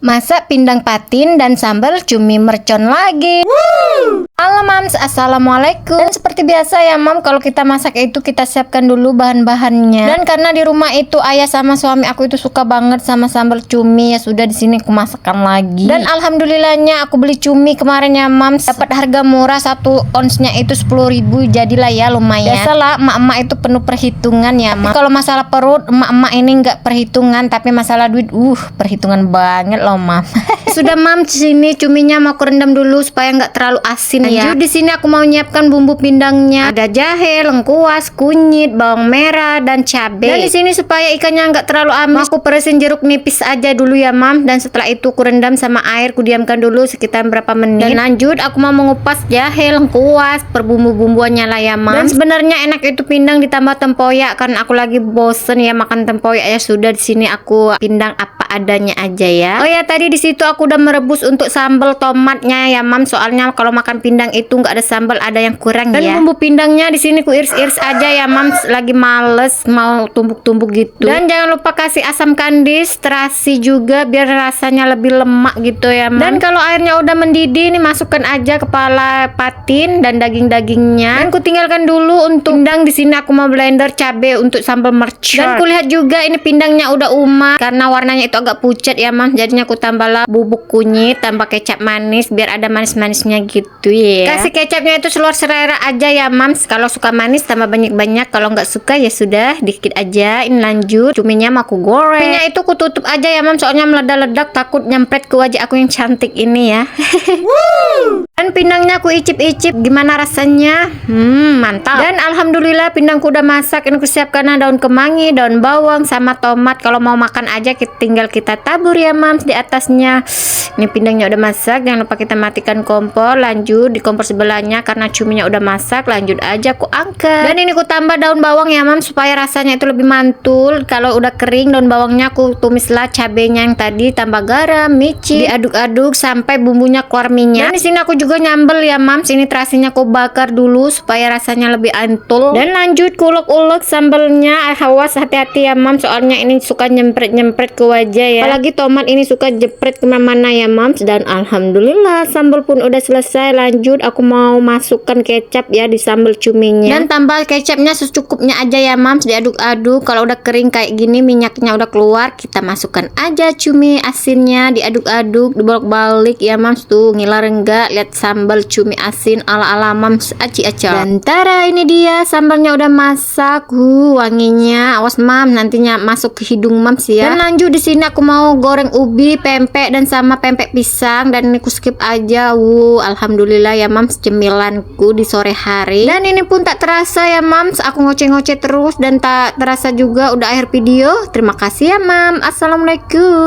Masak pindang patin dan sambal cumi mercon lagi. Halo mams, assalamualaikum. Dan seperti biasa ya mam, kalau kita masak itu kita siapkan dulu bahan-bahannya. Dan karena di rumah itu ayah sama suami aku itu suka banget sama sambal cumi, ya sudah di sini aku masakkan lagi. Dan alhamdulillahnya aku beli cumi kemarin ya mams, dapat harga murah, 1 onsnya itu 10.000, jadilah ya lumayan. Biasalah emak-emak itu penuh perhitungan ya mam. Kalau masalah perut emak-emak ini nggak perhitungan, tapi masalah duit perhitungan banget loh mam. Sudah mam, sini cuminya mau aku rendam dulu supaya nggak terlalu asin ya. Lanjut di sini aku mau nyiapkan bumbu pindangnya. Ada jahe, lengkuas, kunyit, bawang merah dan cabai. Dan di sini supaya ikannya nggak terlalu amis, aku peresin jeruk nipis aja dulu ya mam. Dan setelah itu aku rendam sama air, aku diamkan dulu sekitar berapa menit. Dan lanjut aku mau mengupas jahe, lengkuas, perbumbu-bumbuannya lah ya mam. Dan sebenarnya enak itu pindang ditambah tempoyak, karena aku lagi bosen ya makan tempoyak, ya sudah di sini aku pindang apa adanya aja ya. Oh ya, tadi di situ aku udah merebus untuk sambal tomatnya ya mam. Soalnya kalau makan pindang itu nggak ada sambal, ada yang kurang. Dan ya, bumbu pindangnya di sini ku iris-iris aja ya mam, lagi males mau tumbuk-tumbuk gitu. Dan jangan lupa kasih asam kandis, terasi juga biar rasanya lebih lemak gitu ya mam. Dan kalau airnya udah mendidih nih, masukkan aja kepala patin dan daging-dagingnya. Dan ku tinggalkan dulu untuk pindang. Di sini aku mau blender cabai untuk sambal mercon. Dan kulihat juga ini pindangnya udah umat karena warnanya itu agak pucat ya mam. Jadinya aku tambahlah bubuk kunyit, tambah kecap manis biar ada manis-manisnya gitu ya. Kasih kecapnya itu seluar selera aja ya mams. Kalau suka manis tambah banyak-banyak, kalau nggak suka ya sudah dikit aja. Ini lanjut cuminya mau aku goreng. Cuminya itu aku tutup aja ya mams, soalnya meledak-ledak takut nyempret ke wajah aku yang cantik ini ya. Dan pindangnya aku icip-icip gimana rasanya. Mantap. Dan alhamdulillah pindangku udah masak. Ini aku siapkan daun kemangi, daun bawang sama tomat. Kalau mau makan aja tinggal kita tabur ya mams di atasnya. Ini pindangnya udah masak, jangan lupa kita matikan kompor. Lanjut di kompor sebelahnya karena cuminya udah masak, lanjut aja aku angkat. Dan ini aku tambah daun bawang ya mam, supaya rasanya itu lebih mantul. Kalau udah kering daun bawangnya, aku tumislah cabenya yang tadi, tambah garam, micin, diaduk-aduk sampai bumbunya keluar minyak. Dan di sini aku juga nyambel ya mam, sini terasinya aku bakar dulu supaya rasanya lebih antul. Dan lanjut kulek-ulek sambalnya. Awas hati-hati ya mam, soalnya ini suka nyempret-nyempret ke wajah ya. Apalagi tomat ini suka jepret kemana-mana ya mams. Dan alhamdulillah sambal pun udah selesai. Lanjut aku mau masukkan kecap ya di sambal cuminya. Dan tambah kecapnya secukupnya aja ya mams, diaduk-aduk. Kalau udah kering kayak gini, minyaknya udah keluar, kita masukkan aja cumi asinnya, diaduk-aduk, dibolak-balik ya mams. Tuh ngiler enggak, lihat sambal cumi asin ala-ala mams aci aca. Dan tara, ini dia sambalnya udah masak. Wanginya, awas mam nantinya masuk ke hidung mams ya. Dan lanjut di sini aku mau goreng ubi, pempek dan sama pempek pisang. Dan ini aku skip aja. Alhamdulillah ya mams, cemilanku di sore hari. Dan ini pun tak terasa ya mams, aku ngoceh-ngoceh terus dan tak terasa juga udah akhir video. Terima kasih ya mam. Assalamualaikum.